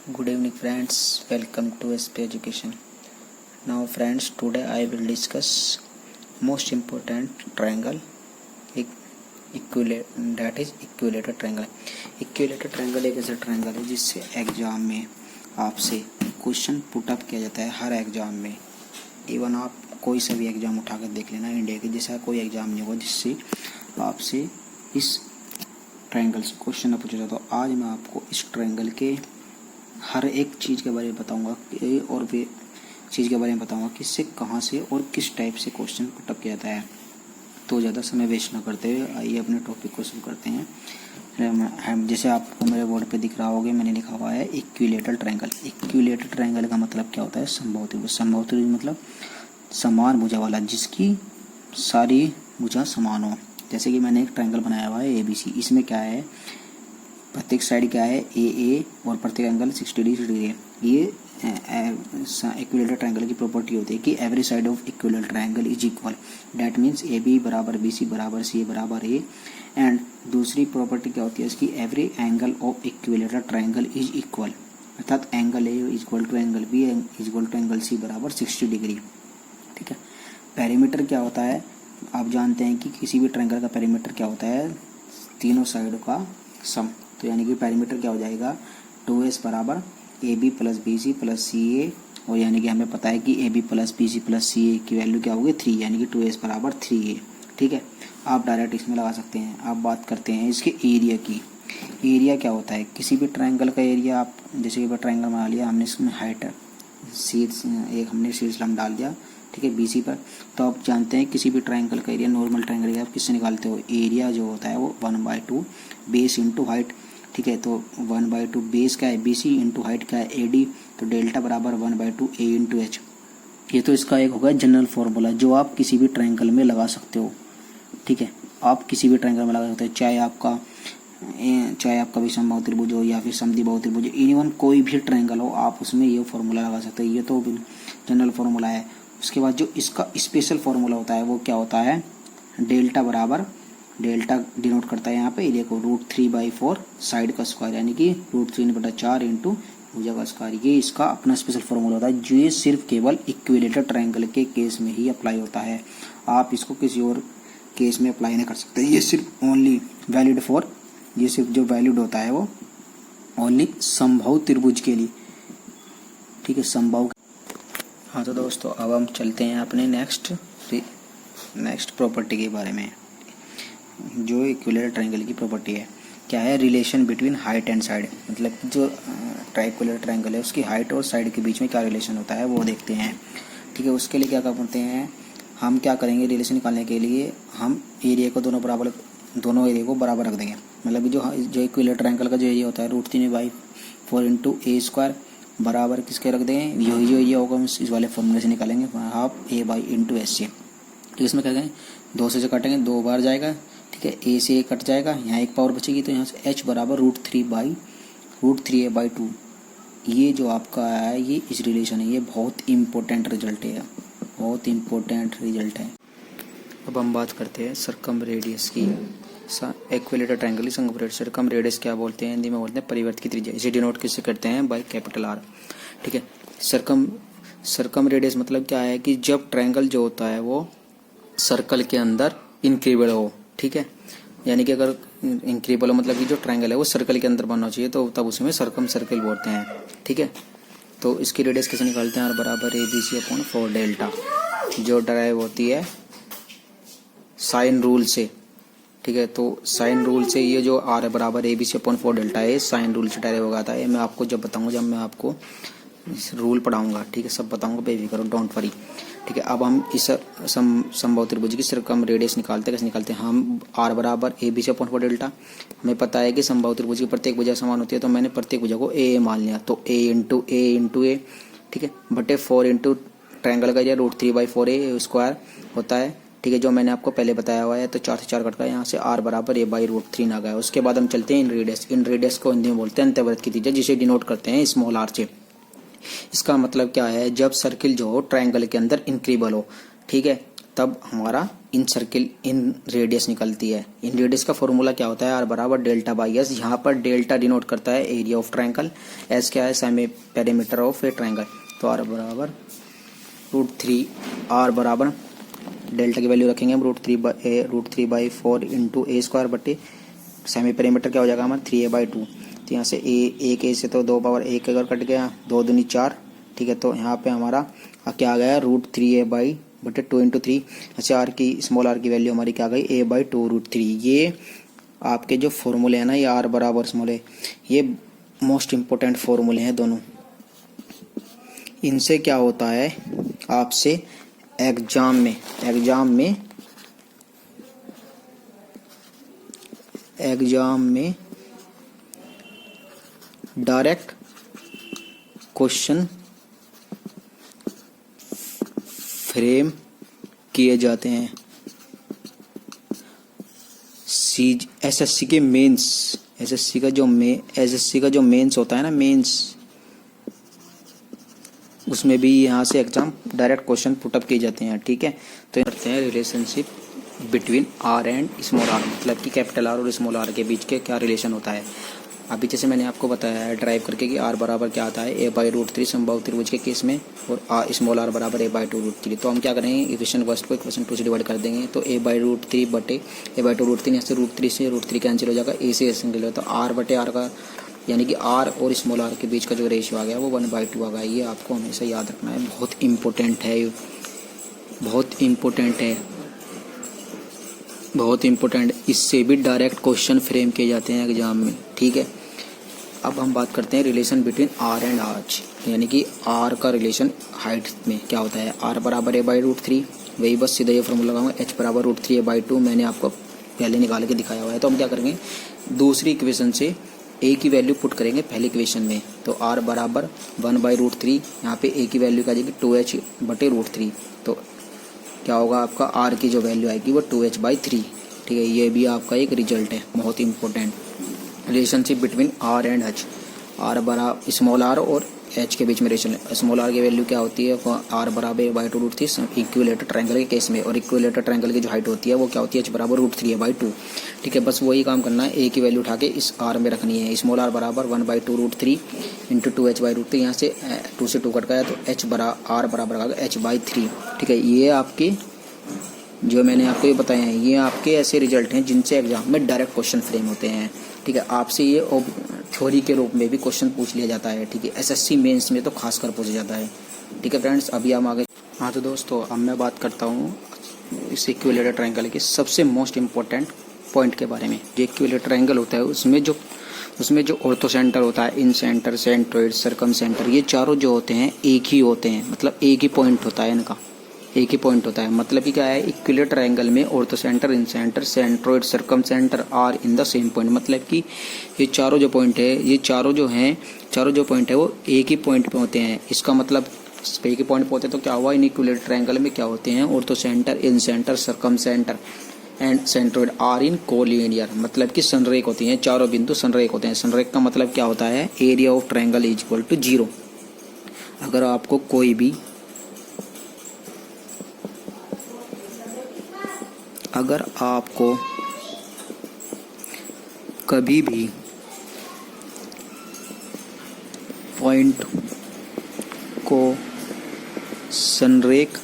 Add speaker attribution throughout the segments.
Speaker 1: Good evening friends, welcome to SP Education. Now friends, today I will discuss most important triangle, that is equilateral triangle. Equilateral triangle एक ऐसा triangle है जिससे exam में आपसे question put up किया जाता है हर एग्जाम में। इवन आप कोई सा भी एग्जाम उठा कर देख लेना, इंडिया के जैसा कोई एग्जाम नहीं होगा जिससे आपसे इस ट्रायंगल से क्वेश्चन पूछा जाता। तो आज मैं आपको इस ट्रायंगल के हर एक चीज़ के बारे में बताऊंगा और भी चीज़ के बारे में बताऊंगा कि इससे कहाँ से और किस टाइप से क्वेश्चन पुटअप किया जाता है। तो ज़्यादा समय वेस्ट ना करते हुए आइए अपने टॉपिक को शुरू करते हैं। जैसे आपको मेरे बोर्ड पे दिख रहा होगा, मैंने लिखा हुआ है इक्विलेटरल ट्रायंगल। इक्विलेटरल ट्रायंगल का मतलब क्या होता है? समबाहु त्रिभुज। समबाहु त्रिभुज मतलब समान भुजा वाला, जिसकी सारी भुजा समान हो। जैसे कि मैंने एक ट्रायंगल बनाया हुआ है ABC। इसमें क्या है, प्रत्येक साइड क्या है ए और प्रत्येक एंगल 60 डिग्री है। ये इक्विलेटरल ट्रायंगल की प्रॉपर्टी होती है कि every side of equilateral triangle is equal. That means AB बराबर BC बराबर CA बराबर A। एंड दूसरी प्रॉपर्टी क्या होती है इसकी, every angle of equilateral triangle is equal, अर्थात angle A equal to angle B equal to angle C बराबर 60 डिग्री। ठीक है। पेरीमीटर क्या होता है? आप जानते हैं कि किसी भी ट्रायंगल का पेरीमीटर क्या होता है, तीनों साइड का सम। तो यानी कि पेरीमीटर क्या हो जाएगा, 2S बराबर AB plus BC plus CA, और यानी कि हमें पता है कि AB plus BC plus CA की वैल्यू क्या होगी 3, यानी कि 2S बराबर 3A। ठीक है, आप डायरेक्ट इसमें लगा सकते हैं। आप बात करते हैं इसके एरिया की। एरिया क्या होता है? किसी भी ट्रायंगल का एरिया, आप जैसे कि ट्रायंगल बना लिया हमने, इसमें हाइट शीट्स एक हमने शीट्स लंब डाल दिया, ठीक है, BC पर। तो आप जानते हैं किसी भी ट्रायंगल का एरिया, नॉर्मल ट्रायंगल का आप किससे निकालते हो? एरिया जो होता है वो 1/2 बेस इंटू हाइट। ठीक है, तो 1/2 बेस का है BC इंटू हाइट का है AD, तो डेल्टा बराबर 1/2 A इंटू H। ये तो इसका एक होगा जनरल फॉर्मूला जो आप किसी भी ट्रायंगल में लगा सकते हो। ठीक है, आप किसी भी ट्रायंगल में लगा सकते हो, चाहे आपका भी समबाहु त्रिभुज हो या फिर समद्विबाहु त्रिभुज, इवन कोई भी ट्रायंगल हो, आप उसमें ये फॉर्मूला लगा सकते हो। ये तो जनरल फॉर्मूला है। उसके बाद जो इसका स्पेशल फॉर्मूला होता है वो क्या होता है, डेल्टा बराबर, डेल्टा डिनोट करता है यहाँ पे एरिया को √3/4 साइड का स्क्वायर, यानी कि √3/4 इंटू भुजा का स्क्वायर। ये इसका अपना स्पेशल फॉर्मूला होता है जो ये सिर्फ केवल इक्विलेटरल ट्रायंगल के केस में ही अप्लाई होता है। आप इसको किसी और केस में अप्लाई नहीं कर सकते। ये सिर्फ ओनली वैलिड फॉर, ये सिर्फ जो वैलिड होता है वो ओनली समबाहु त्रिभुज के लिए। ठीक है, समबाहु। हाँ तो दोस्तों, अब हम चलते हैं अपने नेक्स्ट प्रॉपर्टी के बारे में, जो इक्विलेटरल ट्रायंगल की प्रॉपर्टी है। क्या है? Relation between height and side. मतलब जो इक्विलेटरल ट्रायंगल है उसकी हाइट और साइड के बीच में क्या रिलेशन होता है वो देखते हैं। ठीक है, उसके लिए क्या करते हैं हम, क्या करेंगे रिलेशन निकालने के लिए हम एरिया को दोनों एरिया को बराबर रख देंगे। मतलब जो इक्विलेटरल ट्रायंगल का जो एरिया होता है √3/4 इंटू A स्क्वायर बराबर किसके रख देंगे, यही जो एरिया होगा हम इस वाले फॉर्मूले से निकालेंगे, हाफ A इंटू S से। तो इसमें क्या करेंगे, 2 से काटेंगे, 2 बार जाएगा। ठीक है, A से A कट जाएगा, यहाँ एक पावर बचेगी, तो यहाँ से H बराबर √3/2। ये जो आपका है ये इस रिलेशन है, ये बहुत इंपॉर्टेंट रिजल्ट है, बहुत इंपॉर्टेंट रिजल्ट है। अब हम बात करते हैं सर्कम रेडियस की। इक्विलेटरल ट्रायंगल की सर्कम रेडियस क्या बोलते हैं? हिंदी में बोलते हैं परिवर्त की त्रिज्या। इसे डिनोट किससे करते हैं? By capital R। ठीक है, सर्कम रेडियस मतलब क्या है कि जब ट्रायंगल जो होता है वो सर्कल के अंदर इंक्रीबल हो। ठीक है, यानी कि अगर इंक्रीबल हो मतलब कि जो ट्रायंगल है वो सर्कल के अंदर बनना चाहिए, तो तब उसमें सर्कम सर्कल बोलते हैं। ठीक है, तो इसकी रेडियस कैसे निकालते हैं? R बराबर ABC/4 डेल्टा, जो डराइव होती है साइन रूल से। ठीक है, तो साइन रूल से ये जो R बराबर ABC/4 डेल्टा है, साइन रूल से डराइव होगा था। ये मैं आपको जब बताऊंगा, जब मैं आपको रूल पढ़ाऊंगा, ठीक है, सब बताऊंगा, बेफिक्र करो, डोंट वरी। ठीक है, अब हम इस समबाहु त्रिभुज की सर्कम रेडियस निकालते हैं। कैसे निकालते हैं हम? R बराबर ABC/4 डेल्टा। हमें पता है कि समबाहु त्रिभुज की प्रत्येक भुजा समान होती है, तो मैंने प्रत्येक भुजा को A मान लिया, तो A इंटू A। ठीक है, बटे 4 इंटू ट्रायंगल का एरिया √3/4A स्क्वायर होता है। ठीक है, जो मैंने आपको पहले बताया हुआ है, तो 4 से 4 कट का यहाँ से R बराबर A/√3 आ गया। उसके बाद हम चलते हैं इन रेडियस को हिंदी में बोलते हैं अंतर्वृत्त की त्रिज्या, जिसे डिनोट करते हैं स्मॉल r से। इसका मतलब क्या है? जब सर्किल जो हो ट्रायंगल के अंदर इंक्रीबल हो, ठीक है, तब हमारा इन सर्किल इन रेडियस निकलती है। इन रेडियस का फॉर्मूला क्या होता है, आर बराबर डेल्टा बाई एस। यहाँ पर डेल्टा डिनोट करता है एरिया ऑफ ट्रायंगल, एस क्या है semi perimeter of A triangle. तो आर बराबर √3, आर बराबर डेल्टा की वैल्यू रखेंगे हम √3/4 इंटू ए स्क्वायर बटे सेमी पेरीमीटर क्या हो जाएगा हमारा 3a/2। तो यहाँ से एक ए से तो 2 पावर 1 अगर कट गया, 2 दूनी 4, ठीक है। तो यहाँ पे हमारा क्या आ गया √3a/2 इंटू 3। अच्छा आर की स्मॉल आर की वैल्यू हमारी क्या आ गई a/2 √3। ये आपके जो फॉर्मूले हैं ना, ये आर बराबर स्मॉल है, ये मोस्ट इम्पोर्टेंट फॉर्मूले हैं दोनों। इनसे क्या होता है आपसे एग्जाम में डायरेक्ट क्वेश्चन फ्रेम किए जाते हैं। एसएससी के मेंस, एसएससी का जो मेंस होता है ना, मेंस, उसमें भी यहाँ से एग्जाम डायरेक्ट क्वेश्चन पुटअप किए जाते हैं, ठीक है। तो करते हैं relationship between R and small R, मतलब कि कैपिटल आर और स्मॉल आर के बीच के क्या रिलेशन होता है। अभी जैसे मैंने आपको बताया है ड्राइव करके कि आर बराबर क्या आता है a/√3 समबाहु त्रिभुज के केस में, और स्मॉल आर बराबर a/2 √3। तो हम क्या करेंगे, इक्वेशन फर्स्ट को इक्वेशन 2 से डिवाइड कर देंगे। तो a/√3 बटे a/2 √3, यहाँ से √3 कैंसिल हो जाएगा, a से a कैंसिल हो जाएगा। तो आर बटे आर का यानी कि आर और स्मॉल आर के बीच का जो रेशियो आ गया वो 1/2 आ गया। ये आपको हमेशा याद रखना है, बहुत इम्पोर्टेंट है। इससे भी डायरेक्ट क्वेश्चन फ्रेम किए जाते हैं एग्जाम में, ठीक है। अब हम बात करते हैं relation between R and arch, यानी कि आर का रिलेशन हाइट में क्या होता है। आर बराबर a/√3, वही बस सीधा ये फॉर्मूला लगाऊंगा, h बराबर √3a/2 मैंने आपको पहले निकाल के दिखाया हुआ है। तो हम क्या करेंगे, दूसरी इक्वेशन से a की वैल्यू पुट करेंगे पहली इक्वेशन में। तो r बराबर 1/√3, यहाँ पे a की वैल्यू क्या जाएगी 2h/√3। तो क्या होगा आपका r की जो वैल्यू आएगी वो 2h/3, ठीक है। ये भी आपका एक रिजल्ट है, बहुत important. Relationship between R and H, R बराबर स्मॉल आर और एच के बीच में रिलेशन है। स्मॉल आर की वैल्यू क्या होती है, आर बराबर a/2 √3 इक्विलेटरल ट्रायंगल के केस में, और इक्विलेटरल ट्रायंगल की जो हाइट होती है वो क्या होती है h बराबर √3a/2, ठीक है। बस वही काम करना है, a की वैल्यू उठा के इस r में रखनी है। स्मॉल आर बराबर 1/2 √3 इंटू 2h/√3, यहाँ से 2 से 2 कट गया तो r बराबर आ गया h/3, ठीक है। ये आपके जो मैंने आपको ये बताए हैं, ये आपके ऐसे रिजल्ट हैं जिनसे एग्जाम में डायरेक्ट क्वेश्चन फ्रेम होते हैं, ठीक है। आपसे ये थ्योरी के रूप में भी क्वेश्चन पूछ लिया जाता है, ठीक है। एसएससी मेंस में तो खासकर पूछा जाता है, ठीक है फ्रेंड्स। अभी हम आगे, हाँ तो दोस्तों अब मैं बात करता हूँ इस इक्विलेटरल ट्रायंगल के सबसे मोस्ट इम्पोर्टेंट पॉइंट के बारे में। जो इक्विलेटरल ट्रायंगल होता है उसमें जो ऑर्थो सेंटर होता है, इन सेंटर, सेंट्रोइड, सरकम सेंटर, ये चारों जो होते हैं एक ही होते हैं, मतलब एक ही पॉइंट होता है इनका, एक ही पॉइंट होता है। मतलब कि क्या है, इक्विलेटरल ट्रायंगल में orthocentre, incentre, centroid, circumcentre are in the same point. मतलब कि ये चारों जो पॉइंट है, ये चारों जो पॉइंट है वो एक ही पॉइंट पे होते हैं। इसका मतलब एक ही पॉइंट पे होते हैं तो क्या हुआ, इन इक्विलेटरल ट्रायंगल में क्या होते हैं, orthocentre, incentre, circumcentre and centroid are in collinear, मतलब कि संरेख होती हैं, चारों बिंदु संरेख होते हैं। संरेख का मतलब क्या होता है, area of triangle is equal to 0। अगर आपको कभी भी पॉइंट को संरेख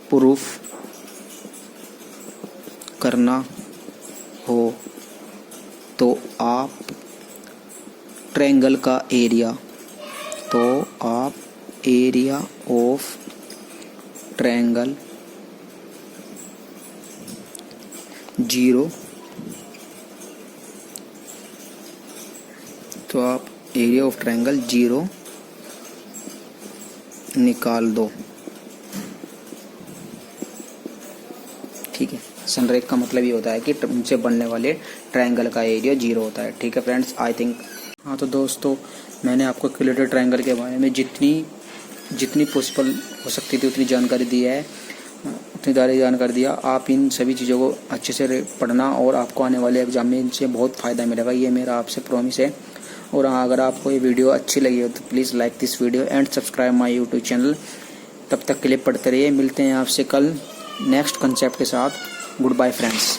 Speaker 1: प्रूफ करना हो तो आप ट्रायंगल का एरिया ऑफ ट्रायंगल 0, तो आप एरिया ऑफ ट्रायंगल 0 निकाल दो, ठीक है। संरेख का मतलब ये होता है कि उनसे बनने वाले ट्रायंगल का एरिया 0 होता है, ठीक है फ्रेंड्स। आई थिंक, हाँ तो दोस्तों मैंने आपको इक्विलेटरल ट्रायंगल के बारे में जितनी पॉसिबल हो सकती थी उतनी जानकारी दी है, उतनी सारी जानकारी दिया। आप इन सभी चीज़ों को अच्छे से पढ़ना और आपको आने वाले एग्जाम में इनसे बहुत फ़ायदा मिलेगा, ये मेरा आपसे प्रॉमिस है। और हाँ, अगर आपको ये वीडियो अच्छी लगी हो तो please like this video and subscribe my YouTube channel. तब तक के लिए पढ़ते रहिए, मिलते हैं आपसे कल नेक्स्ट कंसेप्ट के साथ। Good bye friends.